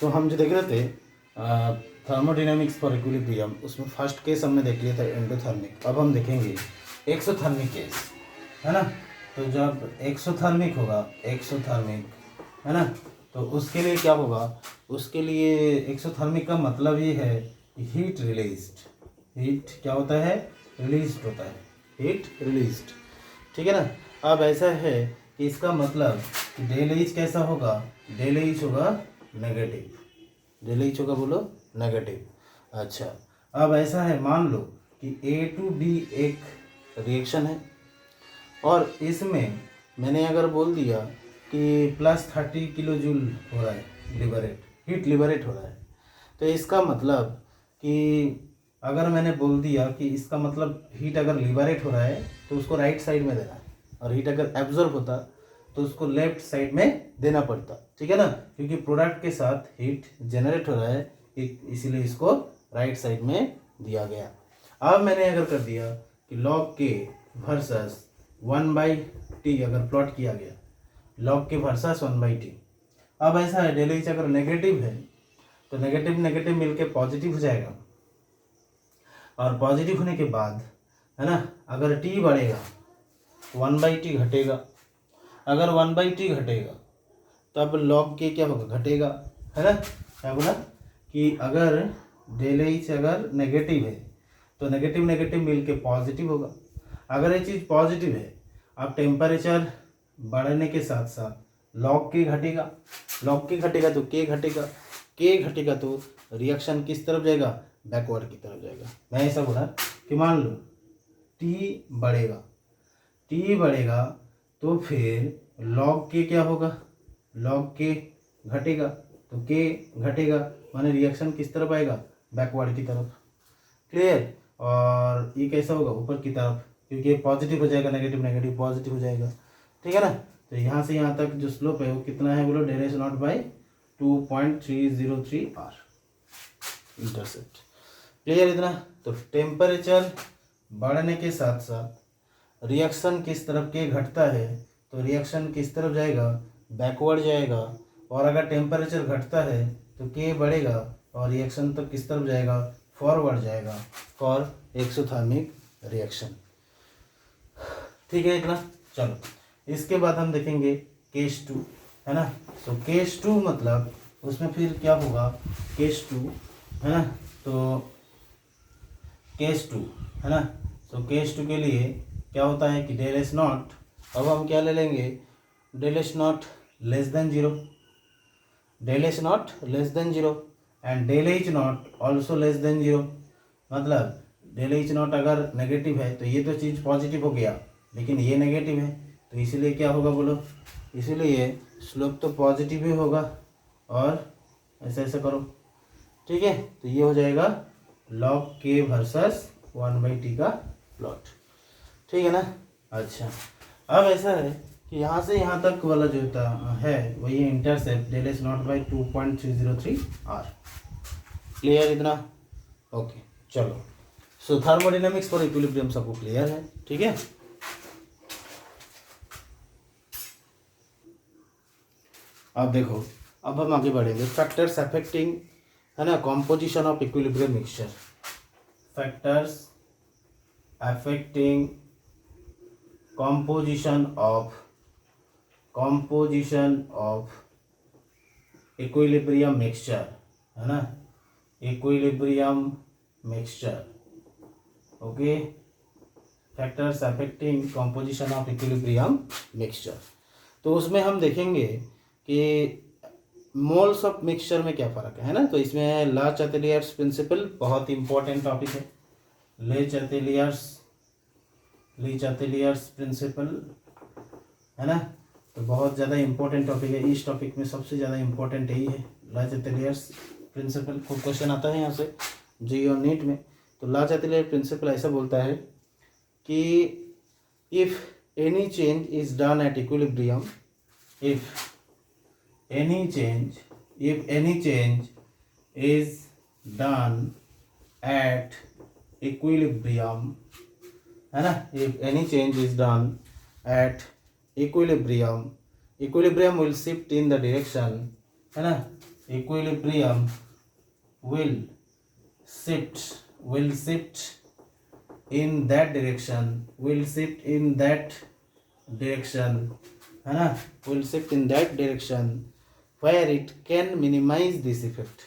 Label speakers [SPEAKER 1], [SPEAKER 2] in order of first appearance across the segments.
[SPEAKER 1] तो हम जो देख रहे थे थर्मोडायनामिक्स फॉर इक्विलिब्रियम, उसमें फर्स्ट केस हमने देख लिया था एंडोथर्मिक। अब हम देखेंगे एक्सोथर्मिक केस, है ना। तो जब एक्सोथर्मिक होगा, एक्सोथर्मिक, है ना, तो उसके लिए क्या होगा, उसके लिए एक्सोथर्मिक का मतलब ये है कि हीट रिलीज्ड, हीट क्या होता है, रिलीज्ड होता है, हीट रिलीज्ड, ठीक है ना। अब ऐसा है कि इसका मतलब कि डेल एच कैसा होगा, डेल एच होगा नेगेटिव, डेल एच होगा, बोलो नेगेटिव। अच्छा, अब ऐसा है, मान लो कि ए टू बी एक रिएक्शन है और इसमें मैंने अगर बोल दिया कि +30 किलो जूल हो रहा है, लिबरेट, हीट लिबरेट हो रहा है, तो इसका मतलब कि अगर मैंने बोल दिया कि इसका मतलब हीट अगर लिबरेट हो रहा है तो उसको राइट साइड में देना है, और हीट अगर एब्जॉर्ब होता तो उसको लेफ्ट साइड में देना पड़ता, ठीक है ना, क्योंकि प्रोडक्ट के साथ हीट जनरेट हो रहा है, इसीलिए इसको राइट साइड में दिया गया। अब मैंने अगर कर दिया कि लॉग के वर्सेस 1/t अगर प्लॉट किया गया, लॉग के वर्सेस 1/t। अब ऐसा है, डेल एच अगर नेगेटिव है तो नेगेटिव नेगेटिव मिलके पॉजिटिव हो जाएगा, और पॉजिटिव होने के बाद, है ना, अगर t बढ़ेगा 1/t घटेगा, अगर 1/t घटेगा तब लॉग के क्या होगा, घटेगा, है ना। क्या बोला कि अगर डेल एच अगर नेगेटिव है तो नेगेटिव नेगेटिव मिलके पॉजिटिव होगा। अगर ये चीज़ पॉजिटिव है, अब टेम्परेचर बढ़ने के साथ साथ लॉग के घटेगा, लॉग के घटेगा तो के घटेगा, के घटेगा तो रिएक्शन किस तरफ जाएगा, बैकवर्ड की तरफ जाएगा। मैं ऐसा बोला कि मान लो टी बढ़ेगा, टी बढ़ेगा तो फिर लॉग के क्या होगा, लॉग के घटेगा तो के घटेगा, माने रिएक्शन किस तरफ आएगा, बैकवर्ड की तरफ, क्लियर। और ये कैसा होगा, ऊपर की तरफ, क्योंकि पॉजिटिव हो जाएगा, नेगेटिव नेगेटिव पॉजिटिव हो जाएगा, ठीक है ना। तो यहाँ से यहाँ तक जो स्लोप है वो कितना है, बोलो, del H not by 2.303 R intercept, clear इतना। तो टेम्परेचर बढ़ने के साथ साथ रिएक्शन किस तरफ के घटता है, तो रिएक्शन किस तरफ जाएगा, बैकवर्ड जाएगा, और अगर टेम्परेचर घटता है तो के बढ़ेगा और रिएक्शन तो किस तरफ जाएगा, फॉरवर्ड जाएगा फॉर एक्सोथर्मिक रिएक्शन, ठीक है इतना। चलो, इसके बाद हम देखेंगे केस 2, है ना। तो केस 2 मतलब उसमें फिर क्या होगा, केस 2, है ना, तो केस 2, है ना, तो केस 2 के लिए क्या होता है कि डेल एच नॉट, अब हम क्या ले लेंगे, del H nought less than 0, del H nought less than 0 and del H nought also less than 0। मतलब डेल एच नॉट अगर नेगेटिव है तो ये तो चीज़ पॉजिटिव हो गया, लेकिन ये नेगेटिव है, तो इसीलिए क्या होगा, बोलो, इसीलिए स्लोप तो पॉजिटिव ही होगा, और ऐसा ऐसा करो, ठीक है। तो ये हो जाएगा लॉग के वर्सेस 1/t का प्लॉट, ठीक है ना। अच्छा, अब ऐसा है कि यहाँ से यहाँ तक वाला जो है वही intercept del H not by 2.303 R, clear इतना, ओके। चलो, सो थर्मोडायनामिक्स फॉर इक्विलिब्रियम सबको क्लियर है, ठीक है। अब देखो, अब हम आगे बढ़ेंगे, फैक्टर्स अफेक्टिंग, है ना, composition of equilibrium mixture, factors affecting composition of equilibrium mixture, है ना, equilibrium mixture, okay, factors affecting composition of equilibrium mixture। तो उसमें हम देखेंगे कि मोल्स ऑफ मिक्सचर में क्या फ़र्क है ना। तो इसमें ला चैटेलियर्स प्रिंसिपल बहुत इंपॉर्टेंट टॉपिक है, ले चैटेलियर्स प्रिंसिपल, है ना, तो बहुत ज़्यादा इंपॉर्टेंट टॉपिक है। इस टॉपिक में सबसे ज़्यादा इंपॉर्टेंट यही है, ला चैटेलियर्स प्रिंसिपल। खूब क्वेश्चन आता है यहाँ से जी और नीट में। तो ला चैटेलियर प्रिंसिपल ऐसा बोलता है कि if any change is done at equilibrium, if any change is done at equilibrium, है ना, if any change is done at equilibrium, equilibrium will shift in the direction, है ना, equilibrium will shift in that direction, है ना, will shift in that direction where it can minimize this effect,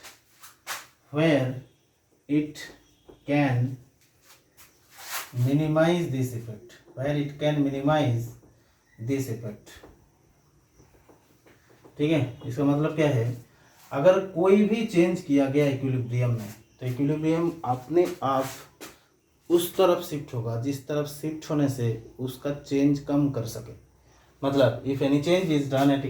[SPEAKER 1] where it can minimize this effect, ठीक है। इसका मतलब क्या है, अगर कोई भी चेंज किया गया इक्विलिब्रियम में, तो इक्विलिब्रियम अपने आप उस तरफ शिफ्ट होगा जिस तरफ शिफ्ट होने से उसका चेंज कम कर सके। मतलब if any change is done at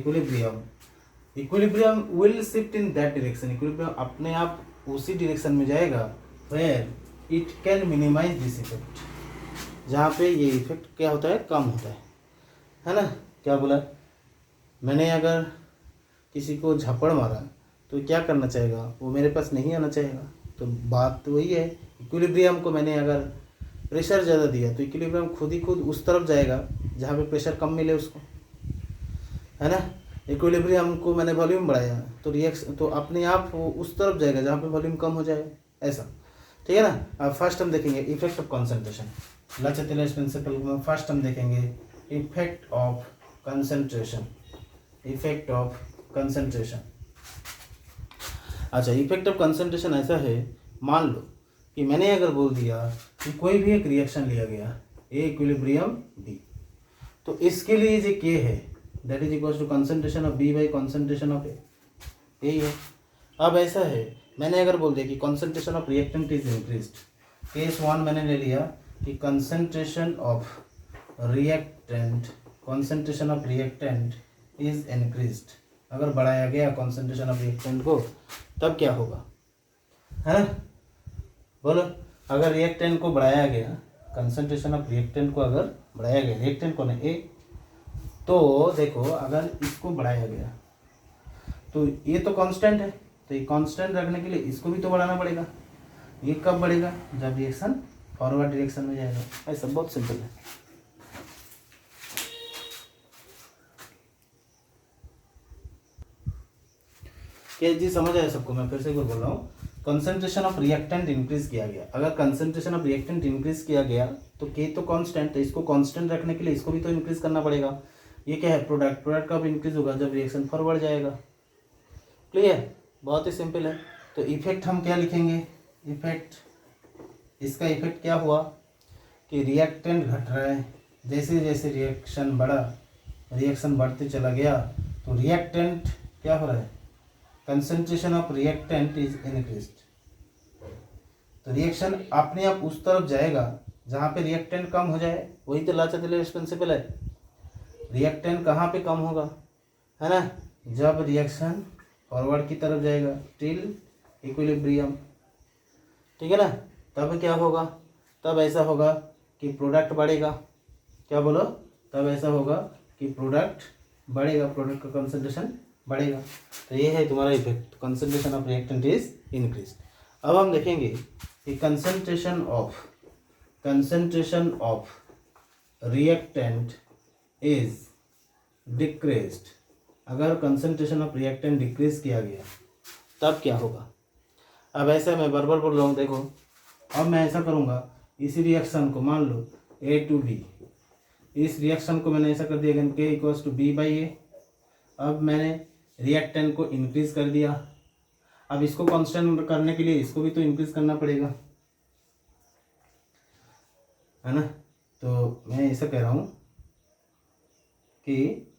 [SPEAKER 1] equilibrium will shift in that direction, equilibrium अपने आप उसी डायरेक्शन में जाएगा where it can minimise this effect, जहाँ पे ये इफेक्ट क्या होता है, कम होता है ना। क्या बोला मैंने, अगर किसी को झपड़ मारा तो क्या करना चाहेगा, वो मेरे पास नहीं आना चाहेगा। तो बात तो वही है, इक्विलिब्रियम को मैंने अगर प्रेशर ज़्यादा दिया तो इक्विलिब्रियम खुद ही खुद उस तरफ जाएगा जहाँ पे प्रेशर कम मिले उसको, है ना। इक्विलिब्रियम को मैंने वॉल्यूम बढ़ाया तो रिएक्शन तो अपने आप वो उस तरफ जाएगा जहाँ पे वॉल्यूम कम हो जाए, ऐसा, ठीक है ना। अब फर्स्ट हम देखेंगे इफेक्ट ऑफ कंसंट्रेशन, लाचातिलेस प्रिंसिपल में फर्स्ट हम देखेंगे इफेक्ट ऑफ कंसंट्रेशन, अच्छा इफेक्ट ऑफ कंसंट्रेशन ऐसा है, मान लो कि मैंने अगर बोल दिया कि कोई भी एक रिएक्शन लिया गया ए इक्विलिब्रियम बी, तो इसके लिए जो के है that is equal to concentration of B by concentration of A, यही है। अब ऐसा है, मैंने अगर बोल दिया कि concentration of reactant is increased, case one मैंने ले लिया कि concentration of reactant is increased, अगर बढ़ाया गया कंसंट्रेशन ऑफ रिएक्टेंट को तब क्या होगा, है ना, बोलो। अगर रिएक्टेंट को बढ़ाया गया, कंसंट्रेशन ऑफ रिएक्टेंट को अगर बढ़ाया गया, रिएक्टेंट कौन है ए, तो देखो अगर इसको बढ़ाया गया तो ये तो कांस्टेंट है, तो ये कांस्टेंट रखने के लिए इसको भी तो बढ़ाना पड़ेगा। ये कब बढ़ेगा, जब रिएक्शन फॉरवर्ड डायरेक्शन में जाएगा, ऐसा बहुत सिंपल है। क्या चीज समझ आया सबको, मैं फिर से एक बार बोल रहा हूँ। कंसंट्रेशन ऑफ रिएक्टेंट इंक्रीज किया गया, अगर कंसंट्रेशन ऑफ रिएक्टेंट इंक्रीज किया गया तो के तो कांस्टेंट है, इसको कांस्टेंट रखने के लिए इसको भी तो इंक्रीज करना पड़ेगा। ये क्या है, प्रोडक्ट कब इंक्रीज होगा, जब रिएक्शन फॉरवर्ड जाएगा। क्लियर, बहुत ही सिंपल है। तो इफेक्ट हम क्या लिखेंगे, इफेक्ट, इसका इफेक्ट क्या हुआ कि रिएक्टेंट घट रहा है, जैसे जैसे रिएक्शन बढ़ते चला गया तो रिएक्टेंट क्या हो रहा है, concentration of reactant is increased, तो रिएक्शन अपने आप उस तरफ जाएगा जहाँ पे रिएक्टेंट कम हो जाए, वही तो लाचातिलेस प्रिंसिपल है। रिएक्टेंट कहाँ पे कम होगा, है ना, जब रिएक्शन फॉरवर्ड की तरफ जाएगा टिल इक्विलिब्रियम, ठीक है ना। तब क्या होगा, तब ऐसा होगा कि प्रोडक्ट बढ़ेगा, क्या बोलो, तब ऐसा होगा कि प्रोडक्ट बढ़ेगा, प्रोडक्ट का कंसंट्रेशन बढ़ेगा। तो ये है तुम्हारा effect, concentration of reactant is increase. अब हम देखेंगे कि concentration of reactant is decreased, अगर कंसंट्रेशन ऑफ रिएक्टेंट डिक्रीज किया गया तब क्या होगा। अब ऐसा मैं बार बार बोल रहा हूँ, देखो अब मैं ऐसा करूँगा, इसी रिएक्शन को मान लो ए टू बी, इस रिएक्शन को मैंने ऐसा कर दिया के equals to B by A. अब मैंने रिएक्टेंट को इंक्रीज कर दिया, अब इसको कांस्टेंट करने के लिए इसको भी तो इंक्रीज करना पड़ेगा, है ना। तो मैं ऐसा कह रहा हूँ कि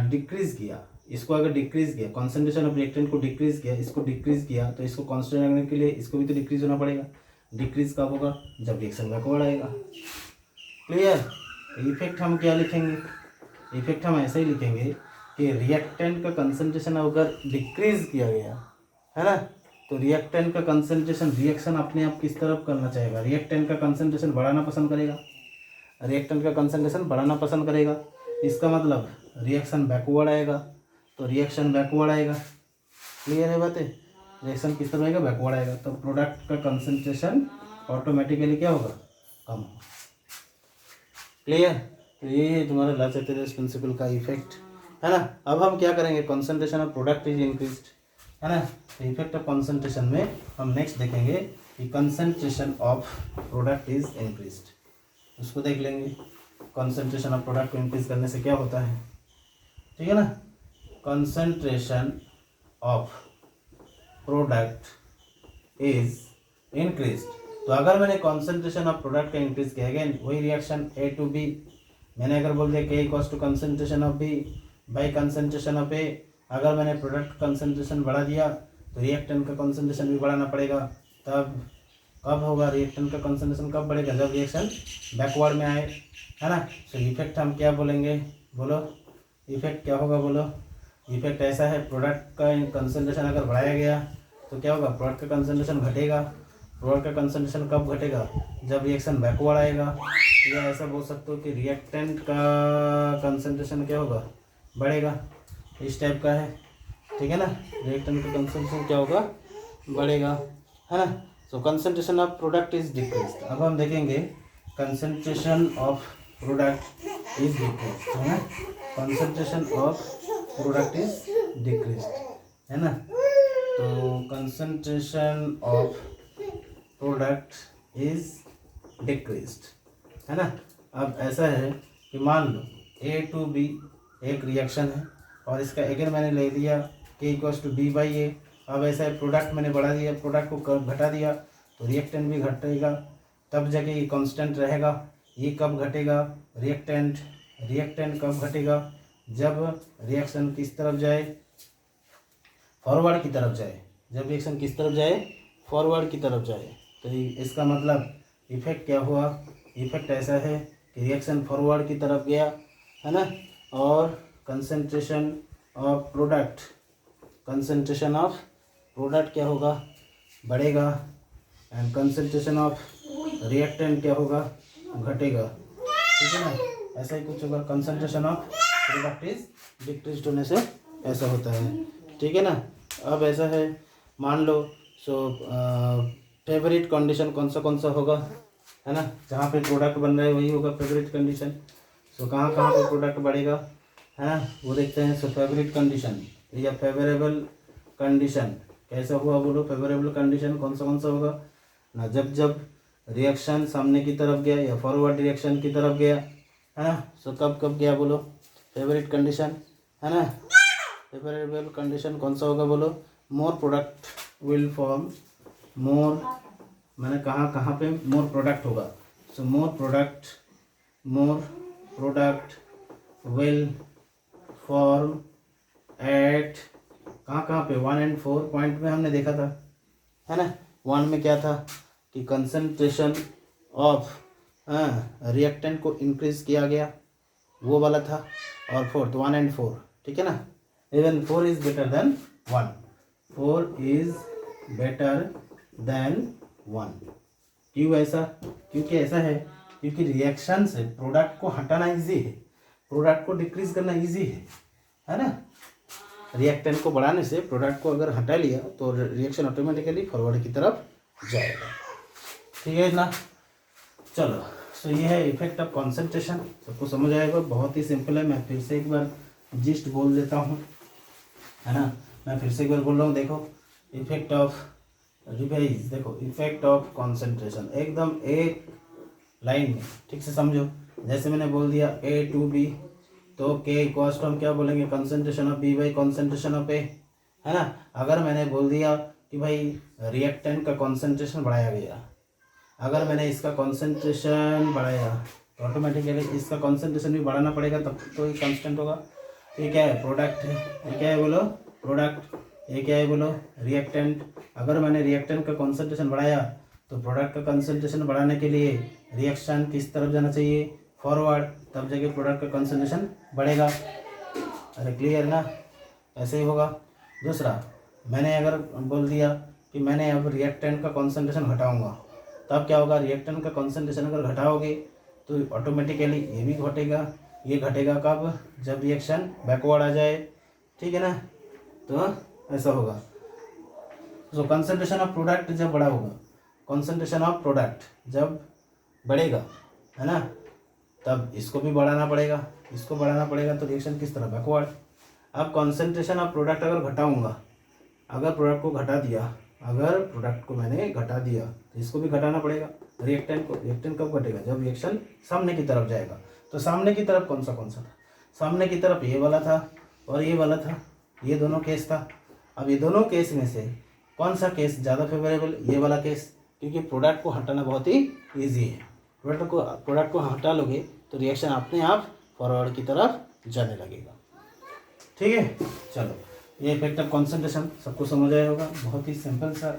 [SPEAKER 1] डिक्रीज किया, इसको अगर डिक्रीज किया, कंसंट्रेशन ऑफ रिएक्टेंट को डिक्रीज किया, इसको डिक्रीज किया, तो इसको कांस्टेंट रखने के लिए इसको भी तो डिक्रीज होना पड़ेगा। डिक्रीज कब होगा, जब रिएक्शन बैकवर्ड आएगा। क्लियर। इफेक्ट हम क्या लिखेंगे, इफेक्ट हम ऐसे ही लिखेंगे कि रिएक्टेंट का कंसंट्रेशन अगर डिक्रीज किया गया, है ना, तो रिएक्टेंट का कंसंट्रेशन, रिएक्शन अपने आप किस तरफ करना चाहेगा, रिएक्टेंट का कंसंट्रेशन बढ़ाना पसंद करेगा, रिएक्टेंट का कंसंट्रेशन बढ़ाना पसंद करेगा। इसका मतलब रिएक्शन बैकवर्ड आएगा, तो रिएक्शन बैकवर्ड आएगा। क्लियर है बातें, रिएक्शन किस तरफ आएगा, बैकवर्ड आएगा, तो प्रोडक्ट का कंसंट्रेशन ऑटोमेटिकली क्या होगा, कम होगा। क्लियर। तो ये है तुम्हारा लाचातिलेस प्रिंसिपल का इफेक्ट, है ना। अब हम क्या करेंगे, concentration of product is increased, है ना। तो इफेक्ट ऑफ कंसंट्रेशन में हम नेक्स्ट देखेंगे कि concentration of product is increased, उसको देख लेंगे। कंसंट्रेशन ऑफ प्रोडक्ट को इंक्रीज करने से क्या होता है, ठीक है ना। Concentration of product is increase, तो अगर मैंने कंसंट्रेशन ऑफ प्रोडक्ट का इंक्रीज किया, अगेन वही रिएक्शन ए टू बी, मैंने अगर बोल दिया के equals to concentration of B by concentration of A, अगर मैंने प्रोडक्ट कंसंट्रेशन बढ़ा दिया तो रिएक्टेंट का कंसंट्रेशन भी बढ़ाना पड़ेगा। तब कब होगा रिएक्टेंट का कंसंट्रेशन, कब बढ़ेगा, जब रिएक्शन बैकवर्ड में आए, है ना। तो इफेक्ट हम क्या बोलेंगे, बोलो इफेक्ट क्या होगा, बोलो। इफेक्ट ऐसा है, प्रोडक्ट का कंसंट्रेशन अगर बढ़ाया गया तो क्या होगा, प्रोडक्ट का कंसंट्रेशन घटेगा। प्रोडक्ट का कंसंट्रेशन कब घटेगा, जब रिएक्शन बैकवर्ड आएगा। या ऐसा बोल सकते हो कि रिएक्टेंट का कंसंट्रेशन क्या होगा, बढ़ेगा। इस टाइप का है, ठीक है ना। रिएक्टेंट का कंसंट्रेशन क्या होगा, बढ़ेगा, है ना। So concentration of product is decrease. अब हम देखेंगे concentration of product is decrease, है ना। Concentration of product is decrease, है ना। तो concentration of product is decreased, है ना। अब ऐसा है कि मान लो ए टू बी एक रिएक्शन है और इसका अगेन मैंने ले लिया के equals to B by A. अब ऐसा है प्रोडक्ट मैंने बढ़ा दिया, प्रोडक्ट को घटा दिया तो रिएक्टेंट भी घटेगा, तब जाके ये कांस्टेंट रहेगा। ये कब घटेगा, रिएक्टेंट कब घटेगा, जब रिएक्शन किस तरफ जाए, फॉरवर्ड की तरफ जाए। जब रिएक्शन किस तरफ जाए, फॉरवर्ड की तरफ जाए। तो इसका मतलब इफेक्ट क्या हुआ, इफेक्ट ऐसा है कि रिएक्शन फॉरवर्ड की तरफ गया, है ना। और कंसंट्रेशन ऑफ प्रोडक्ट क्या होगा, बढ़ेगा। एंड कंसंट्रेशन ऑफ रिएक्टेंट क्या होगा, घटेगा, ठीक है ना। ऐसा ही कुछ होगा, concentration of product is decrease होने से ऐसा होता है, ठीक है ना। अब ऐसा है, मान लो फेवरेट कंडीशन कौन सा होगा, है ना। जहाँ पे प्रोडक्ट बन रहा है वही होगा फेवरेट कंडीशन। कहाँ कहाँ पे प्रोडक्ट बढ़ेगा, है ना, वो देखते हैं। फेवरेट कंडीशन या फेवरेबल कंडीशन कैसा हुआ, बोलो। फेवरेबल कंडीशन कौन सा होगा ना, जब रिएक्शन सामने की तरफ गया या फॉरवर्ड रिएक्शन की तरफ गया, है ना। कब गया, बोलो। फेवरेट कंडीशन, है ना। फेवरेबल कंडीशन कौन सा होगा, बोलो। More product will form, more मैंने कहाँ पे मोर प्रोडक्ट होगा। More product will form at कहाँ पे 1 और 4 पॉइंट में हमने देखा था, है ना। 1 में क्या था कि कंसंट्रेशन ऑफ रिएक्टेंट को इंक्रीज किया गया, वो वाला था। और 4 1 और 4, ठीक है ना। Even 4 is better than 1, 4 is better than 1। क्यों ऐसा, क्योंकि ऐसा है क्योंकि रिएक्शन से प्रोडक्ट को हटाना इजी है, प्रोडक्ट को डिक्रीज करना इजी है ना। रिएक्टेंट को बढ़ाने से प्रोडक्ट को अगर हटा लिया तो रिएक्शन ऑटोमेटिकली फॉरवर्ड की तरफ जाएगा, ठीक है ना। चलो, सो ये है इफेक्ट ऑफ कंसंट्रेशन, सबको समझ आएगा, बहुत ही सिंपल है। मैं फिर से एक बार जिस्ट बोल देता हूँ, है ना। मैं फिर से एक बार बोल रहा हूँ, देखो इफेक्ट ऑफ रिवाइज, देखो इफेक्ट ऑफ कंसंट्रेशन एकदम एक लाइन में ठीक से समझो। जैसे मैंने बोल दिया ए टू बी, तो के इक्वल्स टू हम क्या बोलेंगे, concentration of B by concentration of A, है ना। अगर मैंने बोल दिया कि भाई रिएक्टेंट का कंसंट्रेशन बढ़ाया गया, अगर मैंने इसका कंसंट्रेशन बढ़ाया तो ऑटोमेटिकली इसका कंसंट्रेशन भी बढ़ाना पड़ेगा, तब तो ये कांस्टेंट होगा। ये क्या है, प्रोडक्ट है। ये क्या है, बोलो, प्रोडक्ट। ये क्या है, बोलो, रिएक्टेंट। अगर मैंने रिएक्टेंट का कंसंट्रेशन बढ़ाया तो प्रोडक्ट का कंसंट्रेशन बढ़ाने के लिए रिएक्शन किस तरफ जाना चाहिए, फॉरवर्ड, तब जाके प्रोडक्ट का कंसंट्रेशन बढ़ेगा। अरे क्लियर ना, ऐसे ही होगा। दूसरा, मैंने अगर बोल दिया कि मैंने अब रिएक्टेंट का कंसंट्रेशन घटाऊंगा, तब क्या होगा, रिएक्टेंट का कंसंट्रेशन अगर घटाओगे तो ऑटोमेटिकली ये भी घटेगा। ये घटेगा कब, जब रिएक्शन बैकवर्ड आ जाए, ठीक है ना। तो ऐसा होगा। सो कंसंट्रेशन ऑफ प्रोडक्ट जब बड़ा होगा, कंसंट्रेशन ऑफ प्रोडक्ट जब बढ़ेगा, है ना, तब इसको भी बढ़ाना पड़ेगा, तो रिएक्शन किस तरह, बैकवर्ड। अब कंसंट्रेशन ऑफ प्रोडक्ट अगर घटाऊंगा अगर प्रोडक्ट को घटा दिया, अगर प्रोडक्ट को मैंने घटा दिया तो इसको भी घटाना पड़ेगा रिएक्टेंट को। रिएक्टेंट कब घटेगा? जब रिएक्शन सामने की तरफ जाएगा। तो सामने की तरफ कौन सा था? सामने की तरफ ये वाला था और ये वाला था, ये दोनों केस था। अब ये दोनों केस में से कौन सा केस ज़्यादा फेवरेबल? ये वाला केस, क्योंकि प्रोडक्ट को हटाना बहुत ही ईजी है। प्रोडक्ट को हटा लोगे तो रिएक्शन अपने आप फॉरवर्ड की तरफ जाने लगेगा। ठीक है, चलो ये इफेक्ट ऑफ कॉन्सेंट्रेशन सबको समझ आया होगा। बहुत ही सिंपल सा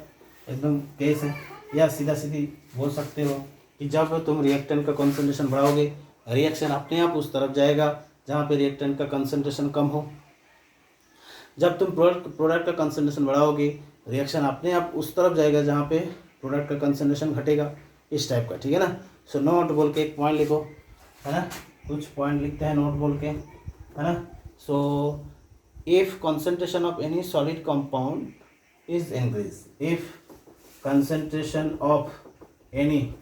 [SPEAKER 1] एकदम केस है, या सीधा सीधी बोल सकते हो कि जब तुम रिएक्टेंट का कॉन्सेंट्रेशन बढ़ाओगे रिएक्शन अपने आप उस तरफ जाएगा जहाँ पे रिएक्टेंट का कंसंट्रेशन कम हो। जब तुम प्रोडक्ट का कंसंट्रेशन बढ़ाओगे रिएक्शन अपने आप उस तरफ जाएगा जहाँ पे प्रोडक्ट का कंसंट्रेशन घटेगा, इस टाइप का। ठीक है ना। सो नोट बोल के एक पॉइंट लिखो, है ना, कुछ पॉइंट लिखते हैं नोट बोल के, है ना। So if concentration of any solid compound is increased, if concentration of any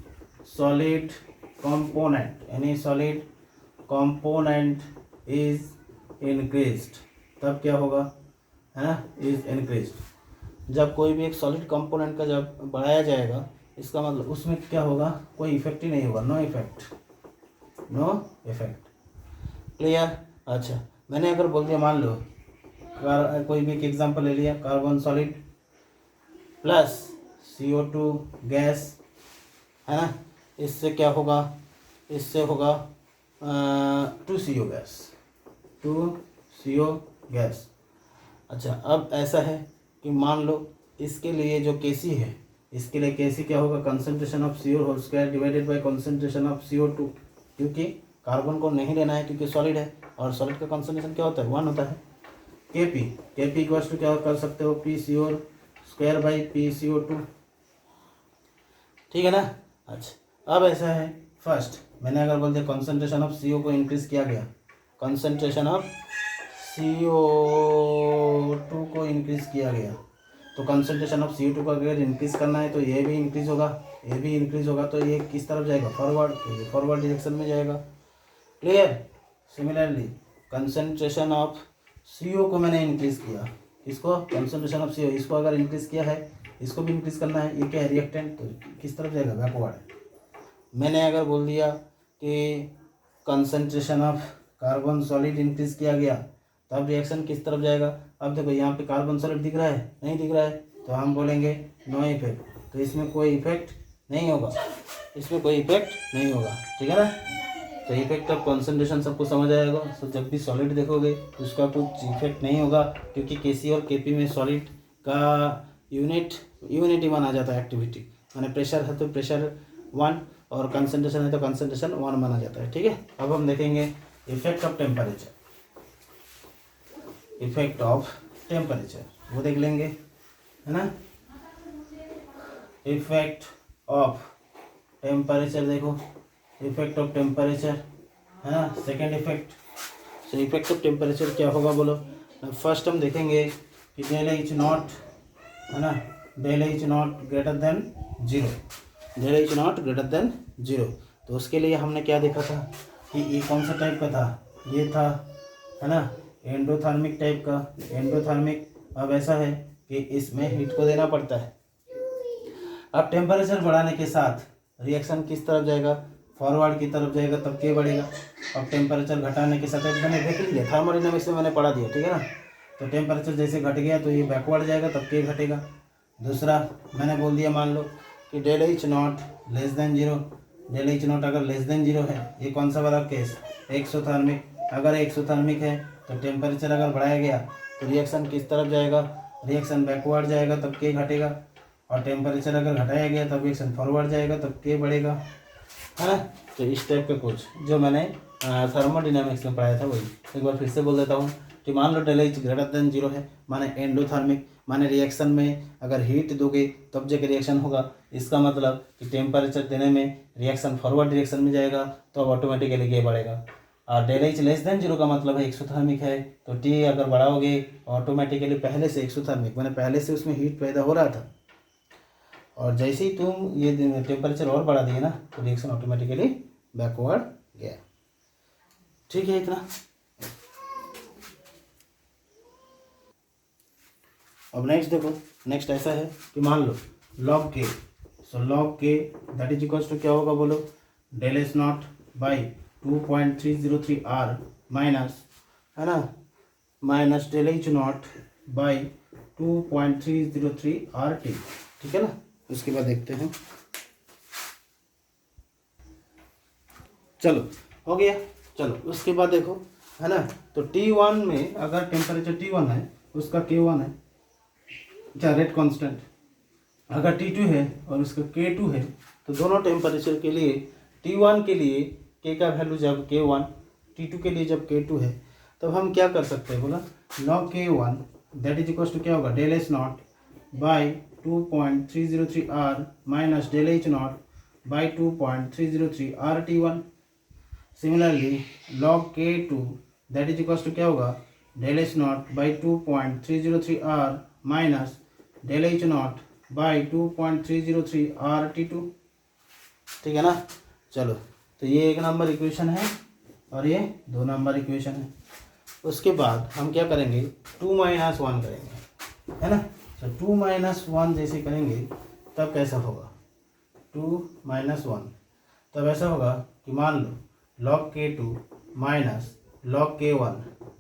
[SPEAKER 1] solid component is increased, तब क्या होगा, है ना, is increased। जब कोई भी एक सॉलिड कंपोनेंट का जब बढ़ाया जाएगा इसका मतलब उसमें क्या होगा, कोई इफेक्ट ही नहीं होगा, नो इफेक्ट। क्लियर। अच्छा, मैंने अगर बोल दिया, मान लो कोई भी एक एग्जांपल ले लिया, carbon solid plus CO2 gas, है ना, इससे क्या होगा, इससे होगा 2CO गैस। अच्छा, अब ऐसा है कि मान लो इसके लिए जो Kc है, इसके लिए Kc क्या होगा, concentration of CO whole square divided by concentration of CO2, क्योंकि कार्बन को नहीं लेना है क्योंकि सॉलिड है और सॉलिड का कंसंट्रेशन क्या होता है, 1 होता है। Kp इक्वल्स टू क्या कर सकते हो, PCO स्क्वायर बाई PCO2। ठीक है ना। अच्छा, अब ऐसा है, फर्स्ट मैंने अगर बोल दिया कंसंट्रेशन ऑफ CO को इंक्रीज किया गया, कंसंट्रेशन ऑफ CO2 को इंक्रीज किया गया, तो कंसंट्रेशन ऑफ CO2 को अगर इंक्रीज करना है तो ये भी इंक्रीज होगा, ये भी इंक्रीज होगा, तो ये किस तरफ जाएगा, फॉरवर्ड, तो ये फॉरवर्ड डायरेक्शन में जाएगा। Clear. Similarly concentration of CO को मैंने इंक्रीज किया, इसको कंसंट्रेशन ऑफ CO, इसको अगर इंक्रीज किया है इसको भी इंक्रीज करना है, ये क्या है, रिएक्टेंट, तो किस तरफ जाएगा, बैकवर्ड। मैंने अगर बोल दिया कि concentration of carbon solid increase किया गया, तब रिएक्शन किस तरफ जाएगा। अब देखो यहाँ पे कार्बन सॉलिड दिख रहा है, नहीं दिख रहा है, तो हम बोलेंगे नो इफेक्ट, तो इसमें कोई इफेक्ट नहीं होगा, इसमें कोई इफेक्ट नहीं होगा। ठीक है ना। तो इफेक्ट ऑफ कॉन्सेंट्रेशन सबको समझ आएगा। तो जब भी सॉलिड देखोगे तो उसका कुछ इफेक्ट नहीं होगा, क्योंकि Kc और Kp में सॉलिड का यूनिट ही माना जाता है एक्टिविटी, माने प्रेशर है तो प्रेशर 1 और कंसंट्रेशन है तो कंसंट्रेशन 1 माना जाता है। ठीक है। अब हम देखेंगे effect of temperature, effect of temperature वो देख लेंगे, है ना। इफेक्ट ऑफ टेम्परेचर देखो, इफेक्ट ऑफ टेम्परेचर, है ना, second effect. So effect of temperature क्या होगा बोलो। फर्स्ट हम देखेंगे कि डेल H नॉट, है ना, del H nought greater than 0, del H nought greater than 0। तो उसके लिए हमने क्या देखा था कि ये कौन सा टाइप का था, ये था, है ना, एंडोथर्मिक टाइप का, एंडोथर्मिक। अब ऐसा है कि इसमें हीट को देना पड़ता है। अब टेम्परेचर बढ़ाने के साथ रिएक्शन किस तरफ जाएगा, फॉरवर्ड की तरफ जाएगा, तब K बढ़ेगा। अब टेम्परेचर घटाने के साथ मैंने देख लिया, थर्मोडायनामिक्स में मैंने पढ़ा दिया। ठीक है ना। तो टेम्परेचर जैसे घट गया तो ये बैकवर्ड जाएगा, तब K घटेगा। दूसरा मैंने बोल दिया, मान लो कि del H nought less than 0, del H nought अगर लेस देन 0 है, ये कौन सा वाला केस, एक्सोथर्मिक। अगर एक्सोथर्मिक है तो टेम्परेचर अगर बढ़ाया गया तो रिएक्शन किस तरफ जाएगा, रिएक्शन बैकवर्ड जाएगा, तब K घटेगा। और टेम्परेचर अगर घटाया गया तब रिएक्शन फॉरवर्ड जाएगा, तब K बढ़ेगा, है ना। तो इस टाइप का कुछ जो मैंने थर्मोडायनामिक्स में पढ़ाया था वही एक बार फिर से बोल देता हूँ कि मान लो डेल H ग्रेटर देन 0 है, माने एंडोथर्मिक, माने रिएक्शन में अगर हीट दोगे तब जाके रिएक्शन होगा। इसका मतलब कि टेम्परेचर देने में रिएक्शन फॉरवर्ड डायरेक्शन में जाएगा, तो अब ऑटोमेटिकली K बढ़ेगा। और डेल H लेस देन 0 का मतलब है एक्सोथर्मिक है, तो T अगर बढ़ाओगे ऑटोमेटिकली पहले से एक्सोथर्मिक, मैंने पहले से उसमें हीट पैदा हो रहा था, और जैसे ही तुम ये टेम्परेचर और बढ़ा दिए ना तो रिएक्शन ऑटोमेटिकली बैकवर्ड गया। ठीक है, इतना। अब नेक्स्ट देखो, नेक्स्ट ऐसा है कि मान लो log K, so log K that is equals to क्या होगा बोलो, del S nought by 2.303 R minus, है ना, minus del H not by 2.303 R T, ठीक है ना। उसके बाद देखते हैं, चलो हो गया। चलो उसके बाद देखो, है ना, तो T1 में अगर टेम्परेचर T1 है उसका K1 है, अच्छा रेट कांस्टेंट, अगर T2 है और उसका K2 है, तो दोनों टेम्परेचर के लिए T1 के लिए K का वैल्यू जब K1, T2 के लिए जब K2 है, तब हम क्या कर सकते हैं बोला, log K1 that is equal to क्या होगा, del S nought by 2.303 R minus del H not by 2.303 R T1। Similarly log K2 that is equals to क्या होगा, del H not by 2.303 R minus del H not by 2.303 R T2, ठीक है ना। चलो तो ये 1 number equation है और ये 2 नंबर इक्वेशन है। उसके बाद हम क्या करेंगे, 2 - 1 करेंगे, है ना। तो 2 - 1 जैसे करेंगे तब कैसा होगा, 2 - 1 तब ऐसा होगा कि मान लो log K2 minus log K1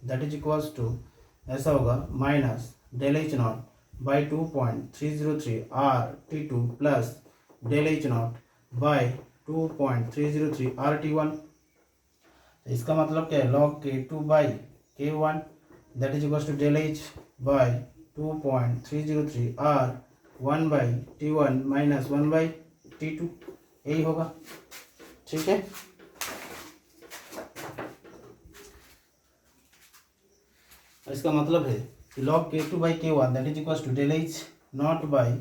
[SPEAKER 1] that is equals to ऐसा होगा minus del H not by 2.303 R T2 plus del H not by 2.303 R T1। तो इसका मतलब क्या है, log K2 by K1 that is equals to del H by 2.303 R 1 by T1 minus 1 by T2, यही होगा, ठीक है। इसका मतलब है कि log K2 by K1 that is equals to del H not by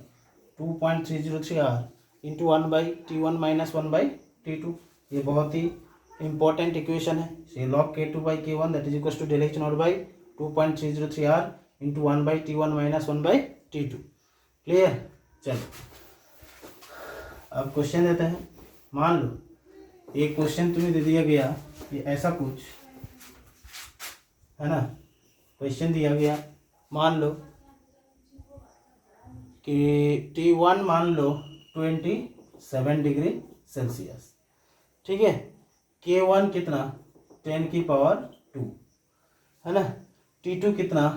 [SPEAKER 1] 2.303 R into 1 by T1 minus 1 by T2। ये बहुत ही इंपॉर्टेंट इक्वेशन है। ये log K2 by K1 that is equals to del H not by 2.303 R into 1 by T1 minus 1 by T2, clear. चलो अब question देते हैं। मान लो एक क्वेश्चन तुम्हें दे दिया गया कि ऐसा कुछ, है ना, क्वेश्चन दिया गया, मान लो कि T1 मान लो 27 डिग्री सेल्सियस, ठीक है। K1 कितना, 10 की पावर 2, है ना। T2 कितना,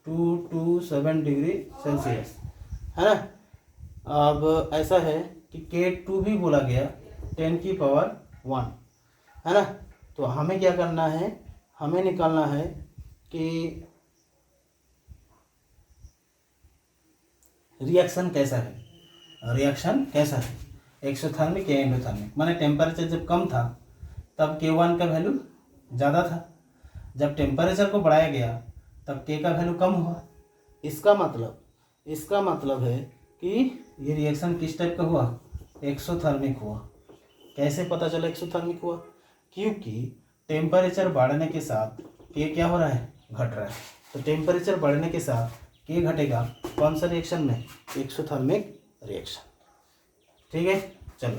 [SPEAKER 1] 227 डिग्री सेल्सियस, है ना। अब ऐसा है कि K2 भी बोला गया 10 की पावर 1, है ना। तो हमें क्या करना है, हमें निकालना है कि रिएक्शन कैसा है, रिएक्शन कैसा है, एक्सोथर्मिक या एंडोथर्मिक। माने टेम्परेचर जब कम था तब K1 का वैल्यू ज़्यादा था, जब टेम्परेचर को बढ़ाया गया तब K का वैल्यू कम हुआ। इसका मतलब है कि ये रिएक्शन किस टाइप का हुआ, एक्सोथर्मिक हुआ। कैसे पता चला एक्सोथर्मिक हुआ, क्योंकि टेम्परेचर बढ़ने के साथ K क्या हो रहा है, घट रहा है। तो टेम्परेचर बढ़ने के साथ K घटेगा, कौन सा रिएक्शन में, एक्सोथर्मिक रिएक्शन, ठीक है। चलो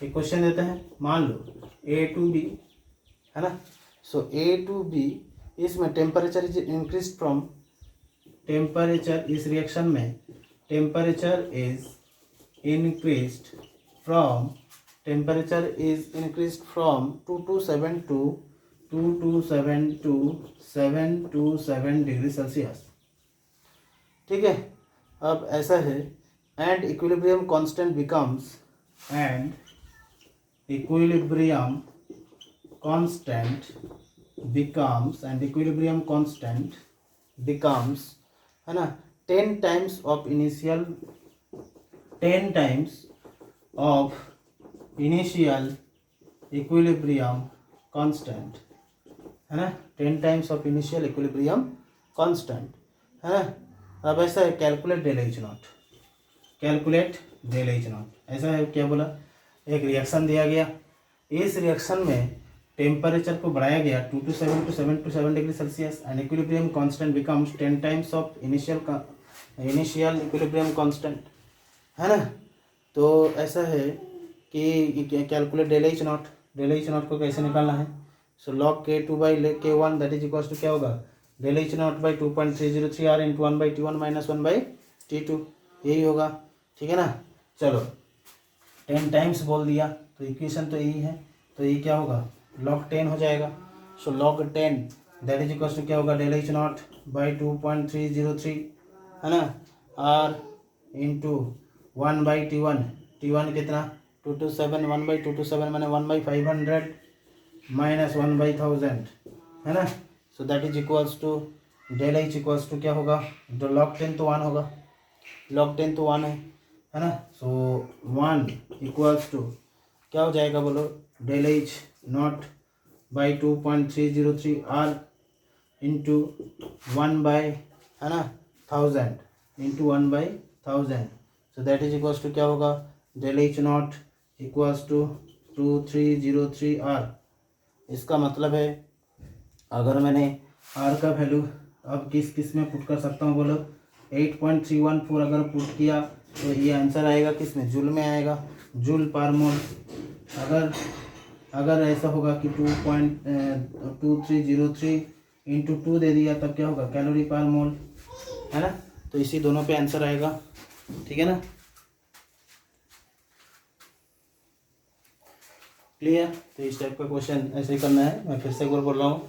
[SPEAKER 1] एक क्वेश्चन देते हैं। मान लो A to B, है ना। सो A to B, इसमें temperature is increase from, temperature इस रिएक्शन में temperature is increased from, temperature is increased from 227 degree Celsius, ठीक है। अब ऐसा है, and equilibrium constant becomes, and equilibrium constant becomes, and equilibrium constant becomes, है ना, 10 times of initial, 10 times of initial equilibrium constant, है ना, 10 times of initial equilibrium constant, है ना। अब ऐसा है, calculate del H naught, calculate del H naught. ऐसा है, क्या बोला, एक रिएक्शन दिया गया, इस रिएक्शन में टेम्परेचर को बढ़ाया गया 227 degree Celsius, and equilibrium constant becomes 10 times of initial equilibrium constant, है ना। तो ऐसा है कि calculate del H naught, del H naught को कैसे निकालना है। So log K2 by K1 that is equals to क्या होगा, del H not by 2.303 R into 1/T1 minus 1/T2, यही होगा। ठीक है ना। चलो 10 टाइम्स बोल दिया तो इक्वेशन तो यही है, तो ये क्या होगा log 10 हो जाएगा। So log 10 that is equal to क्या होगा डेल एच नॉट बाई 2.303 है ना, आर इंटू 1/T1, T1 कितना 227, 1/227 मैंने 1/500 माइनस 1/1000 है ना। So that is equals to del H equals to क्या होगा, तो log 10 तो 1 होगा, log 10 तो 1 है ना। सो 1 इक्वल्स टू क्या हो जाएगा बोलो, del H not by 2.303 R into 1/, है ना, 1000 into 1/1000। So that is equals to क्या होगा, del H naught equals to 2303 R. इसका मतलब है अगर मैंने आर का वैल्यू अब किस किस में पुट कर सकता हूँ बोलो, 8.314 अगर पुट किया तो ये आंसर आएगा किस में, जूल में आएगा, जूल पर मोल। अगर ऐसा होगा कि 2.2303 इंटू 2 दे दिया तब क्या होगा, कैलोरी पर मोल, है ना। तो इसी दोनों पे आंसर आएगा। ठीक है ना, क्लियर। तो इस टाइप का क्वेश्चन ऐसे ही करना है। मैं फिर से एक बार बोल रहा हूँ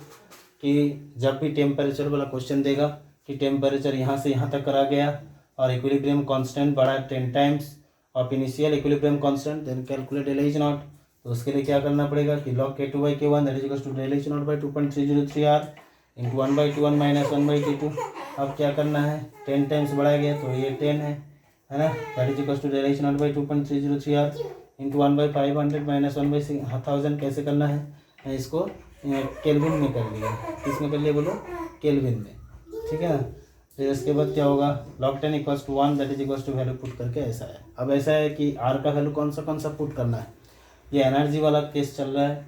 [SPEAKER 1] कि जब भी टेम्परेचर वाला क्वेश्चन देगा कि टेम्परेचर यहाँ से यहाँ तक करा गया और इक्विलिब्रियम कांस्टेंट बढ़ा 10 times of initial equilibrium constant, then calculate del H naught. तो उसके लिए क्या करना पड़ेगा कि log K2/K1 that is equal to del H not by 2.303 R into 1/T1 minus 1/T2। अब क्या करना है, 10 टाइम्स बढ़ाया गया तो ये 10 है ना, that is equal to del H not by 2.303 R into 1/500 minus 1/1000। कैसे करना है, मैं इसको केल्विन में कर लिया, किसमें कर लिया बोलो, केल्विन में। ठीक है ना। फिर इसके बाद क्या होगा, log 10 equals to 1 that is equals to value put करके ऐसा है। अब ऐसा है कि आर का वैल्यू कौन सा पुट करना है, ये एनर्जी वाला केस चल रहा है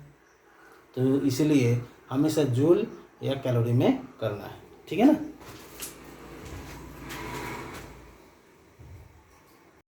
[SPEAKER 1] तो इसीलिए हमेशा जूल या कैलोरी में करना है। ठीक है ना।